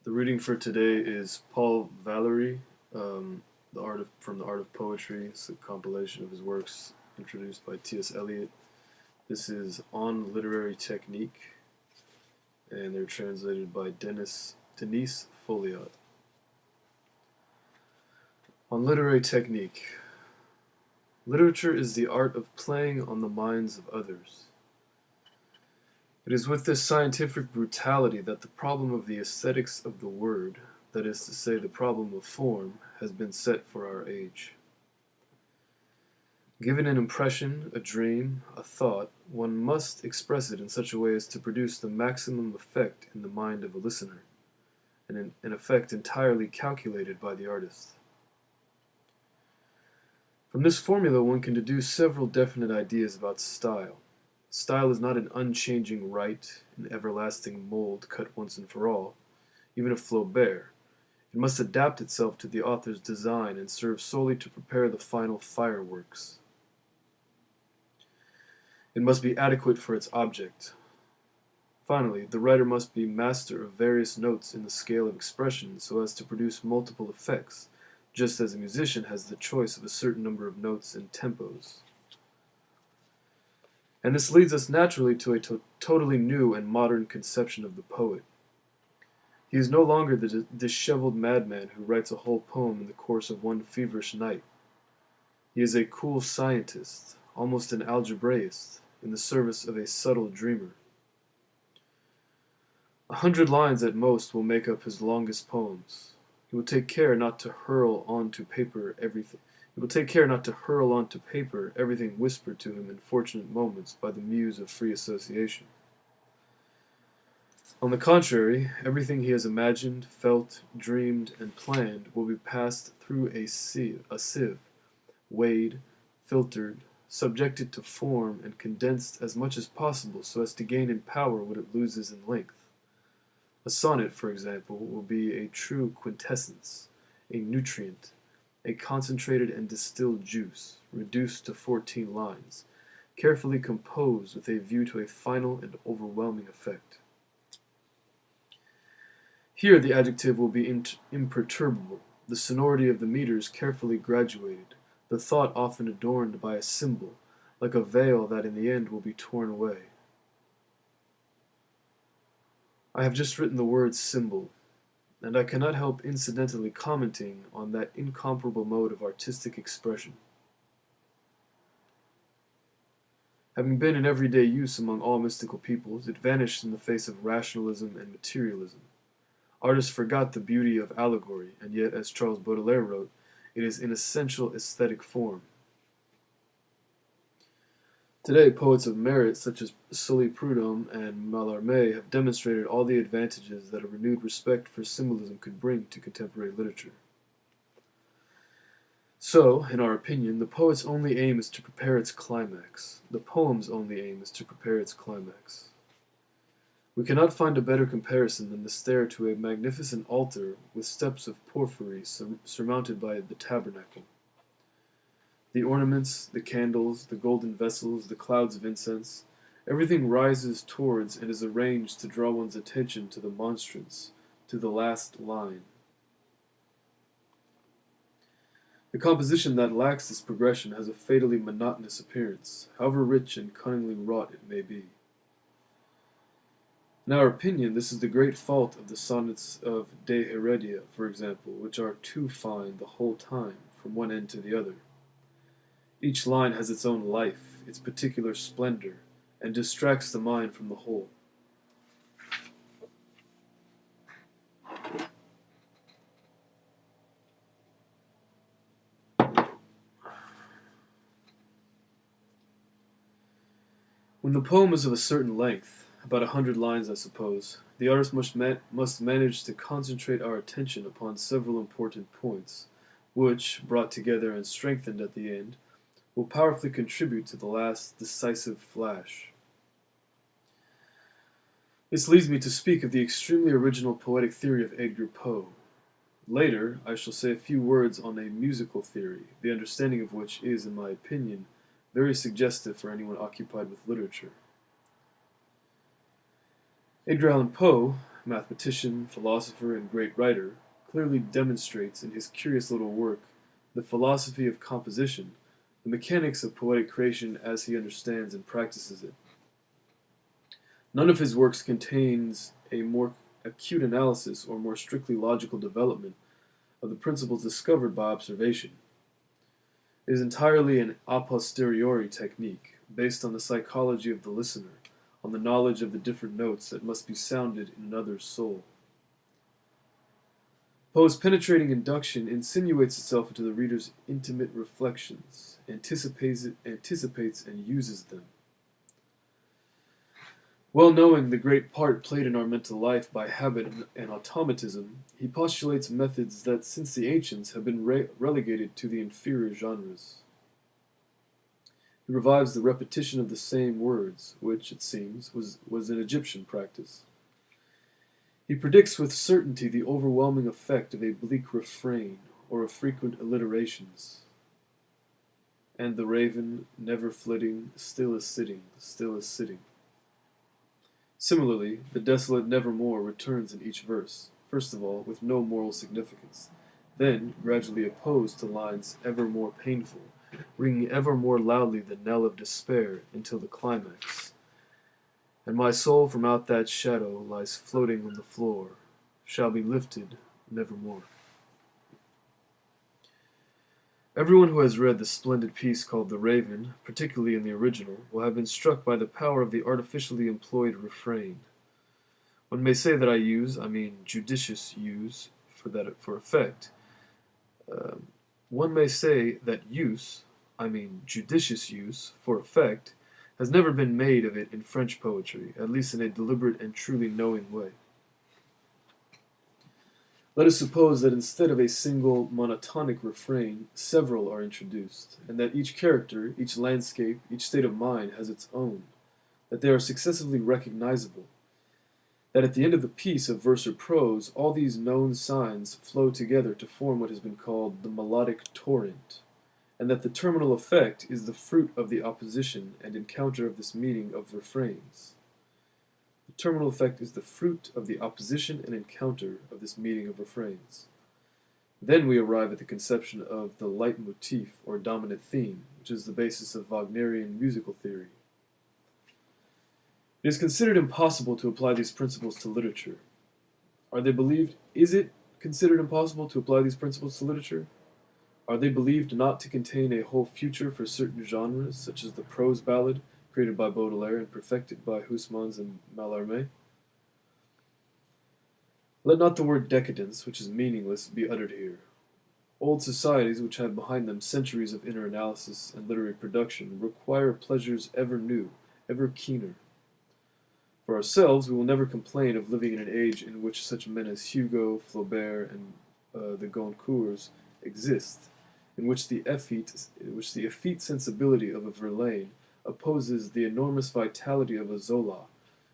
The reading for today is Paul Valery, from the Art of Poetry. It's a compilation of his works introduced by T.S. Eliot. This is On Literary Technique, and they're translated by Denise Folliot. On Literary Technique. Literature is the art of playing on the minds of others. It is with this scientific brutality that the problem of the aesthetics of the word, that is to say, the problem of form, has been set for our age. Given an impression, a dream, a thought, one must express it in such a way as to produce the maximum effect in the mind of a listener, and an effect entirely calculated by the artist. From this formula one can deduce several definite ideas about style. Style is not an unchanging rite, an everlasting mold cut once and for all, even of Flaubert. It must adapt itself to the author's design and serve solely to prepare the final fireworks. It must be adequate for its object. Finally, the writer must be master of various notes in the scale of expression so as to produce multiple effects, just as a musician has the choice of a certain number of notes and tempos. And this leads us naturally to a totally new and modern conception of the poet. He is no longer the disheveled madman who writes a whole poem in the course of one feverish night. He is a cool scientist, almost an algebraist, in the service of a subtle dreamer. 100 lines at most will make up his longest poems. He will take care not to hurl onto paper everything. He will take care not to hurl onto paper everything whispered to him in fortunate moments by the muse of free association. On the contrary, everything he has imagined, felt, dreamed, and planned will be passed through a sieve, weighed, filtered, subjected to form, and condensed as much as possible so as to gain in power what it loses in length. A sonnet, for example, will be a true quintessence, a nutrient, a concentrated and distilled juice, reduced to 14 lines, carefully composed with a view to a final and overwhelming effect. Here the adjective will be imperturbable, the sonority of the meters carefully graduated, the thought often adorned by a symbol, like a veil that in the end will be torn away. I have just written the word symbol, and I cannot help incidentally commenting on that incomparable mode of artistic expression. Having been in everyday use among all mystical peoples, it vanished in the face of rationalism and materialism. Artists forgot the beauty of allegory, and yet, as Charles Baudelaire wrote, it is an essential aesthetic form. Today, poets of merit such as Sully Prudhomme and Mallarmé have demonstrated all the advantages that a renewed respect for symbolism could bring to contemporary literature. So, in our opinion, the poet's only aim is to prepare its climax. The poem's only aim is to prepare its climax. We cannot find a better comparison than to stare to a magnificent altar with steps of porphyry surmounted by the tabernacle. The ornaments, the candles, the golden vessels, the clouds of incense, everything rises towards and is arranged to draw one's attention to the monstrance, to the last line. The composition that lacks this progression has a fatally monotonous appearance, however rich and cunningly wrought it may be. In our opinion, this is the great fault of the sonnets of De Heredia, for example, which are too fine the whole time, from one end to the other. Each line has its own life, its particular splendor, and distracts the mind from the whole. When the poem is of a certain length, about 100 lines I suppose, the artist must manage to concentrate our attention upon several important points, which, brought together and strengthened at the end, will powerfully contribute to the last decisive flash. This leads me to speak of the extremely original poetic theory of Edgar Poe. Later, I shall say a few words on a musical theory, the understanding of which is, in my opinion, very suggestive for anyone occupied with literature. Edgar Allan Poe, mathematician, philosopher, and great writer, clearly demonstrates in his curious little work the philosophy of composition, the mechanics of poetic creation as he understands and practices it. None of his works contains a more acute analysis or more strictly logical development of the principles discovered by observation. It is entirely an a posteriori technique, based on the psychology of the listener, on the knowledge of the different notes that must be sounded in another's soul. Poe's penetrating induction insinuates itself into the reader's intimate reflections, anticipates and uses them. Well knowing the great part played in our mental life by habit and automatism, he postulates methods that, since the ancients, have been relegated to the inferior genres. He revives the repetition of the same words, which, it seems, was an Egyptian practice. He predicts with certainty the overwhelming effect of a bleak refrain or of frequent alliterations. And the raven, never flitting, still is sitting, still is sitting. Similarly, the desolate nevermore returns in each verse, first of all with no moral significance, then gradually opposed to lines ever more painful, ringing ever more loudly the knell of despair until the climax. And my soul from out that shadow lies floating on the floor, shall be lifted nevermore. Everyone who has read the splendid piece called The Raven, particularly in the original, will have been struck by the power of the artificially employed refrain. One may say that I mean judicious use, for effect. One may say that use, I mean judicious use, for effect, has never been made of it in French poetry, at least in a deliberate and truly knowing way. Let us suppose that instead of a single monotonic refrain, several are introduced, and that each character, each landscape, each state of mind has its own, that they are successively recognizable, that at the end of the piece of verse or prose, all these known signs flow together to form what has been called the melodic torrent, and that the terminal effect is the fruit of the opposition and encounter of this meeting of refrains. The terminal effect is the fruit of the opposition and encounter of this meeting of refrains. Then we arrive at the conception of the leitmotif, or dominant theme, which is the basis of Wagnerian musical theory. It is considered impossible to apply these principles to literature. Is it considered impossible to apply these principles to literature? Are they believed not to contain a whole future for certain genres, such as the prose ballad, created by Baudelaire and perfected by Huysmans and Mallarmé? Let not the word decadence, which is meaningless, be uttered here. Old societies, which have behind them centuries of inner analysis and literary production, require pleasures ever new, ever keener. For ourselves, we will never complain of living in an age in which such men as Hugo, Flaubert, and the Goncourts exist, in which the effete sensibility of a Verlaine opposes the enormous vitality of a Zola,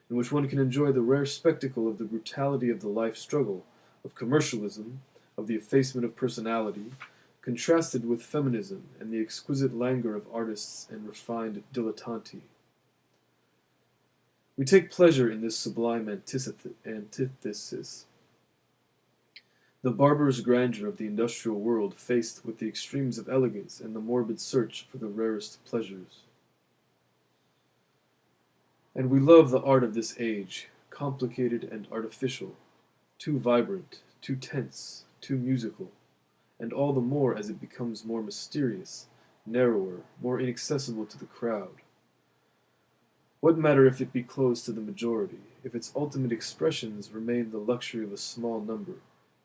in which one can enjoy the rare spectacle of the brutality of the life struggle, of commercialism, of the effacement of personality, contrasted with feminism and the exquisite languor of artists and refined dilettanti. We take pleasure in this sublime antithesis. The barbarous grandeur of the industrial world faced with the extremes of elegance and the morbid search for the rarest pleasures. And we love the art of this age, complicated and artificial, too vibrant, too tense, too musical, and all the more as it becomes more mysterious, narrower, more inaccessible to the crowd. What matter if it be closed to the majority, if its ultimate expressions remain the luxury of a small number,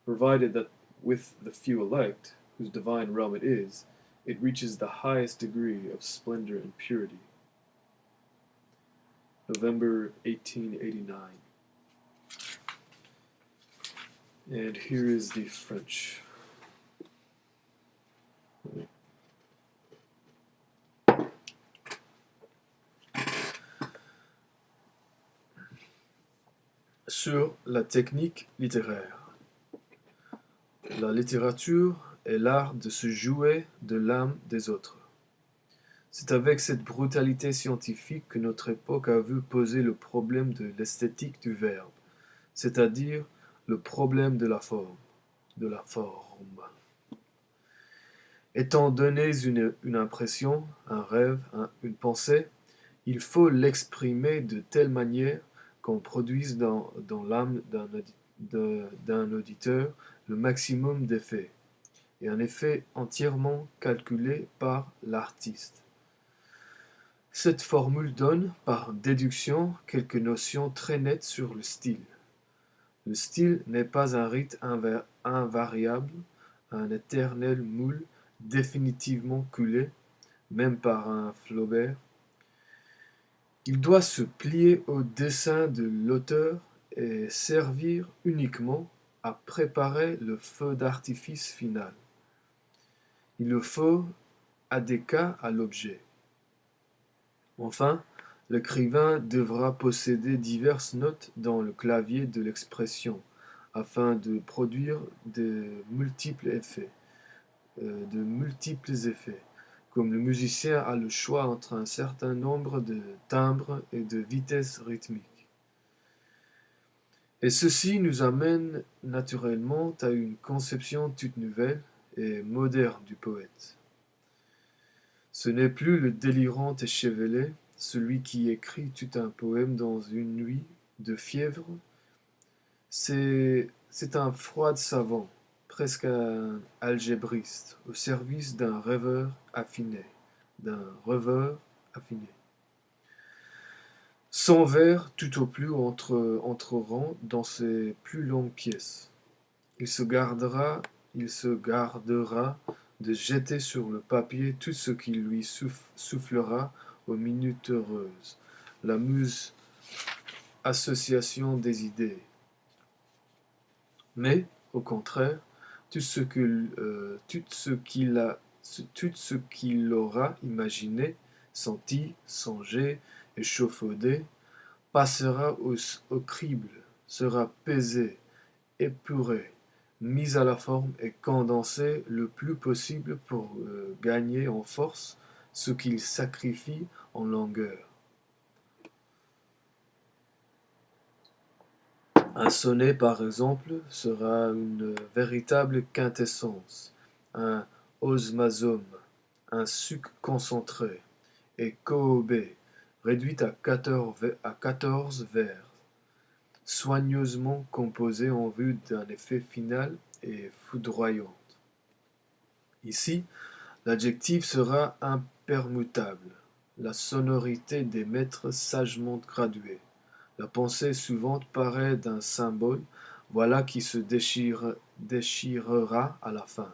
provided that with the few elect, whose divine realm it is, it reaches the highest degree of splendor and purity. November 1889. And here is the French. Sur la technique littéraire. La littérature est l'art de se jouer de l'âme des autres. C'est avec cette brutalité scientifique que notre époque a vu poser le problème de l'esthétique du verbe, c'est-à-dire le problème de la forme. De la forme. Étant donné une impression, un rêve, une pensée, il faut l'exprimer de telle manière qu'on produise dans l'âme d'un auditeur le maximum d'effets, et un effet entièrement calculé par l'artiste. Cette formule donne, par déduction, quelques notions très nettes sur le style. Le style n'est pas un rite invariable, un éternel moule définitivement coulé, même par un Flaubert. Il doit se plier au dessein de l'auteur et servir uniquement à préparer le feu d'artifice final. Il le faut à des cas à l'objet. Enfin, l'écrivain devra posséder diverses notes dans le clavier de l'expression, afin de produire de multiples effets, comme le musicien a le choix entre un certain nombre de timbres et de vitesses rythmiques. Et ceci nous amène naturellement à une conception toute nouvelle et moderne du poète. Ce n'est plus le délirant échevelé, celui qui écrit tout un poème dans une nuit de fièvre. C'est un froid savant, presque un algébriste, au service d'un rêveur affiné. Son vers, tout au plus, entreront dans ses plus longues pièces. Il se gardera de jeter sur le papier tout ce qui lui soufflera aux minutes heureuses, la muse association des idées. Mais, au contraire, tout ce qu'il aura imaginé, senti, songé, échafaudé, passera au crible, sera pesé, épuré, mis à la forme et condensé le plus possible pour gagner en force ce qu'il sacrifie en longueur. Un sonnet, par exemple, sera une véritable quintessence, un osmasome, un suc concentré et cohobé, réduit à 14 vers, soigneusement composé en vue d'un effet final et foudroyant. Ici, l'adjectif sera impermutable, la sonorité des mètres sagement graduée. La pensée suivante paraît d'un symbole, voilà qui se déchirera à la fin.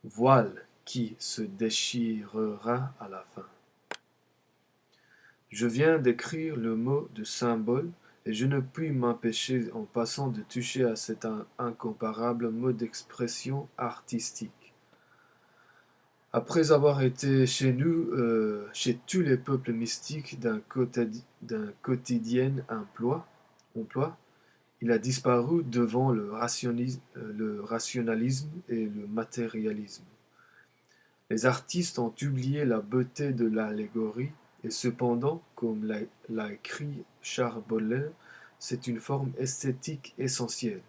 Voile qui se déchirera à la fin. Je viens d'écrire le mot de symbole et je ne puis m'empêcher en passant de toucher à cet incomparable mode d'expression artistique. Après avoir été chez nous, chez tous les peuples mystiques d'un quotidien emploi, il a disparu devant le rationalisme et le matérialisme. Les artistes ont oublié la beauté de l'allégorie, et cependant, comme l'a écrit Charles Baudelaire, c'est une forme esthétique essentielle.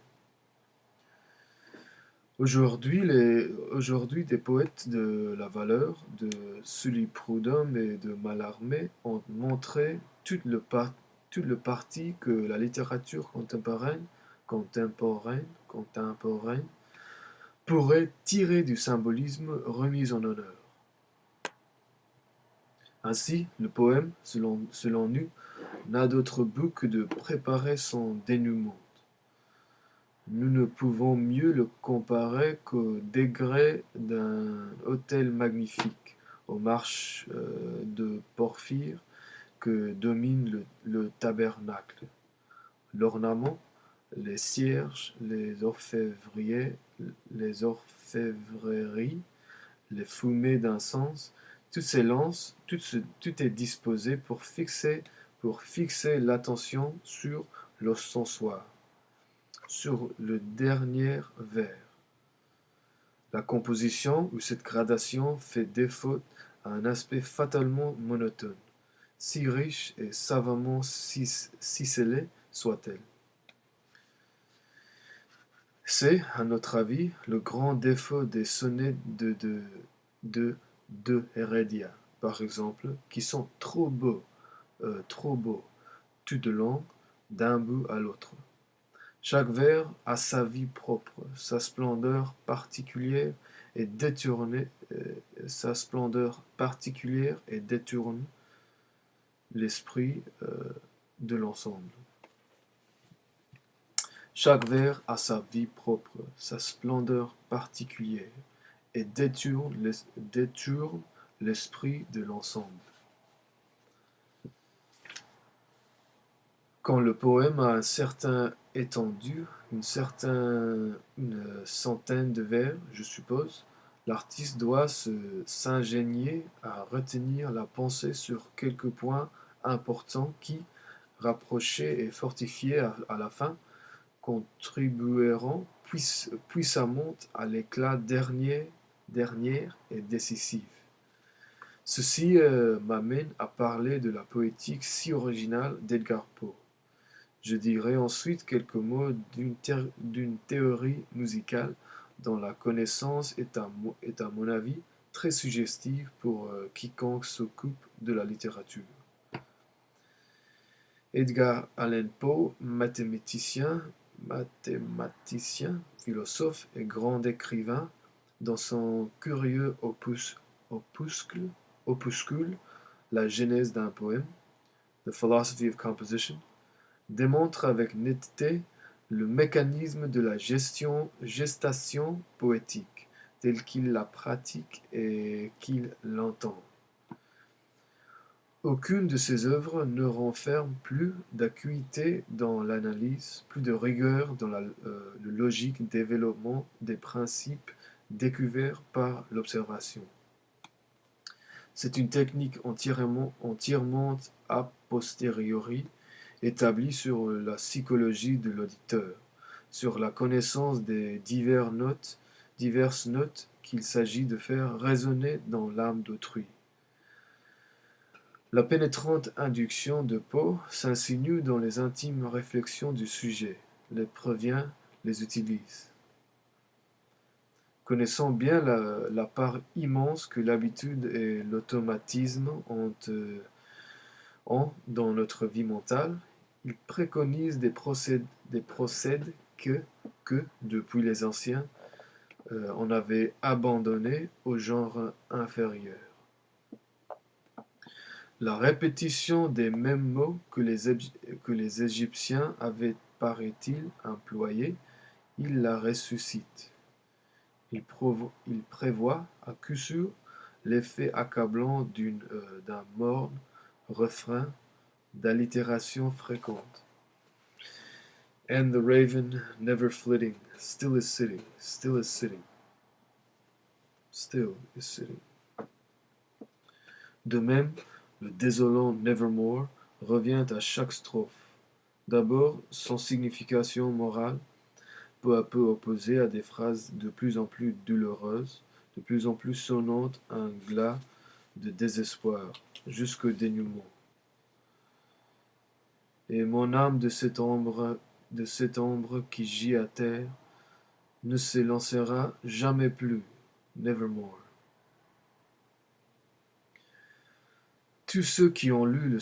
Aujourd'hui, des poètes de la valeur, de Sully Prudhomme et de Mallarmé ont montré tout le parti que la littérature contemporaine pourrait tirer du symbolisme remis en honneur. Ainsi, le poème, selon nous, n'a d'autre but que de préparer son dénouement. Nous ne pouvons mieux le comparer qu'au degré d'un autel magnifique, aux marches de porphyre que domine le tabernacle. L'ornement, les cierges, les orfèvreries, les fumées d'encens, toutes ces lances, tout est disposé pour fixer l'attention sur l'ostensoir, sur le dernier vers. La composition ou cette gradation fait défaut à un aspect fatalement monotone. si riche et savamment ficelée soit-elle. C'est, à notre avis, le grand défaut des sonnets de Heredia, par exemple, qui sont trop beaux, tout de long, d'un bout à l'autre. Chaque vers a sa vie propre, sa splendeur particulière et détourne l'esprit de l'ensemble. Chaque vers a sa vie propre, sa splendeur particulière et détourne l'esprit de l'ensemble. Quand le poème a un certain étendue, une centaine de vers, je suppose, l'artiste doit s'ingénier à retenir la pensée sur quelques points importants qui, rapprochés et fortifiés à la fin, contribueront puissamment à l'éclat dernier et décisif. Ceci m'amène à parler de la poétique si originale d'Edgar Poe. Je dirai ensuite quelques mots d'une théorie musicale dont la connaissance est à mon avis très suggestive pour quiconque s'occupe de la littérature. Edgar Allan Poe, mathématicien, philosophe et grand écrivain, dans son curieux opuscule La genèse d'un poème, The Philosophy of Composition, démontre avec netteté le mécanisme de la gestation poétique, tel qu'il la pratique et qu'il l'entend. Aucune de ses œuvres ne renferme plus d'acuité dans l'analyse, plus de rigueur dans le logique développement des principes découverts par l'observation. C'est une technique entièrement a posteriori, établie sur la psychologie de l'auditeur, sur la connaissance des diverses notes qu'il s'agit de faire résonner dans l'âme d'autrui. La pénétrante induction de Poe s'insinue dans les intimes réflexions du sujet, les prévient, les utilise. Connaissant bien la part immense que l'habitude et l'automatisme ont dans notre vie mentale, il préconise des procèdes que, depuis les anciens, on avait abandonnés au genre inférieur. La répétition des mêmes mots que les Égyptiens avaient, paraît-il, employés, il la ressuscite. Il prévoit, à coup sûr, l'effet accablant d'un morne refrain d'allitération fréquente. And the raven, never flitting, still is sitting, still is sitting, still is sitting. De même, le désolant Nevermore revient à chaque strophe. D'abord, sans signification morale, peu à peu opposée à des phrases de plus en plus douloureuses, de plus en plus sonnantes, un glas de désespoir, jusqu'au dénouement. Et mon âme de cette ombre qui gît à terre, ne s'élancera jamais plus, nevermore. Tous ceux qui ont lu le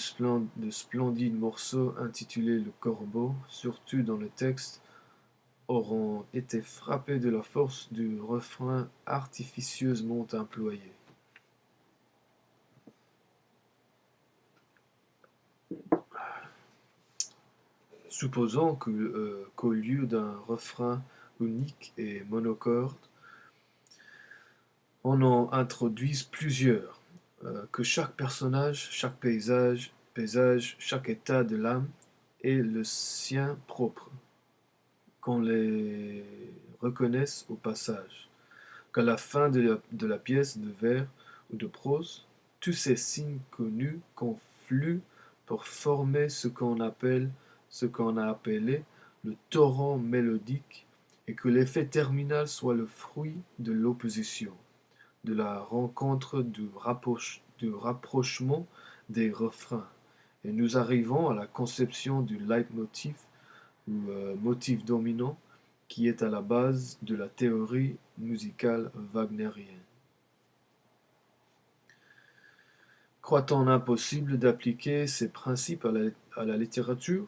splendide morceau intitulé Le Corbeau, surtout dans le texte, auront été frappés de la force du refrain artificieusement employé. Supposons qu'au lieu d'un refrain unique et monocorde, on en introduise plusieurs, que chaque personnage, chaque paysage, chaque état de l'âme ait le sien propre, qu'on les reconnaisse au passage, qu'à la fin de la pièce de vers ou de prose, tous ces signes connus confluent pour former ce qu'on a appelé le torrent mélodique, et que l'effet terminal soit le fruit de l'opposition, de la rencontre, du rapprochement des refrains, et nous arrivons à la conception du leitmotiv ou motif dominant qui est à la base de la théorie musicale wagnérienne. Croit-on impossible d'appliquer ces principes à la littérature?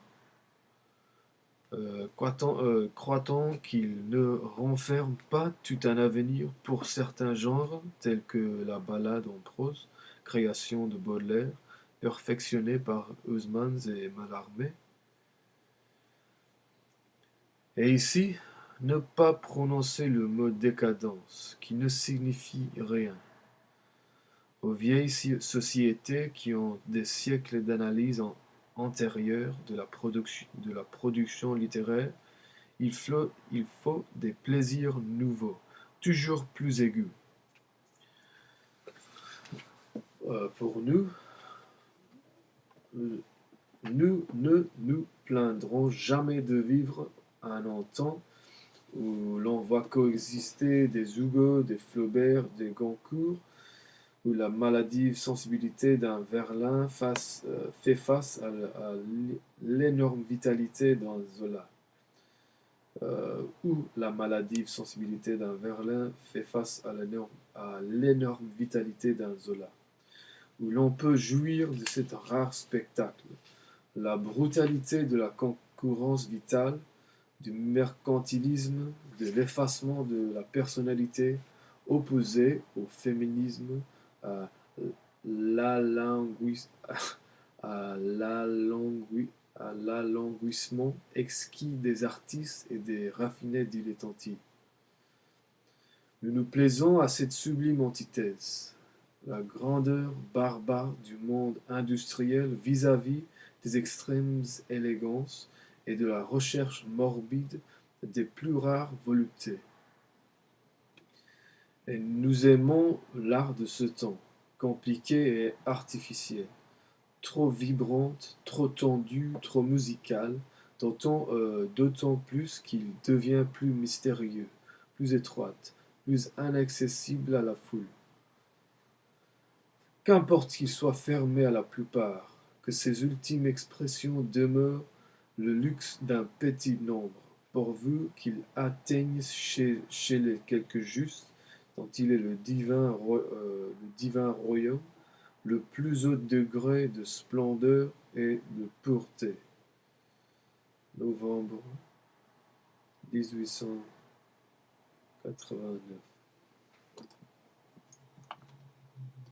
Croit-on qu'il ne renferme pas tout un avenir pour certains genres, tels que la ballade en prose, création de Baudelaire, perfectionnée par Huysmans et Mallarmé? Et ici, ne pas prononcer le mot décadence, qui ne signifie rien. Aux vieilles sociétés qui ont des siècles d'analyse antérieure de la production littéraire, il faut des plaisirs nouveaux, toujours plus aigus. Pour nous, nous ne nous plaindrons jamais de vivre à un temps où l'on voit coexister des Hugo, des Flaubert, des Goncourt, où la maladive sensibilité d'un Verlain fait face à l'énorme vitalité d'un Zola. Où la maladive sensibilité d'un Verlain fait face à l'énorme vitalité d'un Zola. Où l'on peut jouir de cet rare spectacle, la brutalité de la concurrence vitale, du mercantilisme, de l'effacement de la personnalité, opposé au féminisme, à l'alanguissement exquis des artistes et des raffinés dilettanti. Nous nous plaisons à cette sublime antithèse, la grandeur barbare du monde industriel vis-à-vis des extrêmes élégances et de la recherche morbide des plus rares voluptés. Et nous aimons l'art de ce temps, compliqué et artificiel, trop vibrante, trop tendue, trop musicale, d'autant plus qu'il devient plus mystérieux, plus étroit, plus inaccessible à la foule. Qu'importe qu'il soit fermé à la plupart, que ses ultimes expressions demeurent le luxe d'un petit nombre, pourvu qu'il atteigne chez les quelques justes, dont il est le divin royaume, le plus haut degré de splendeur et de pureté. Novembre 1889.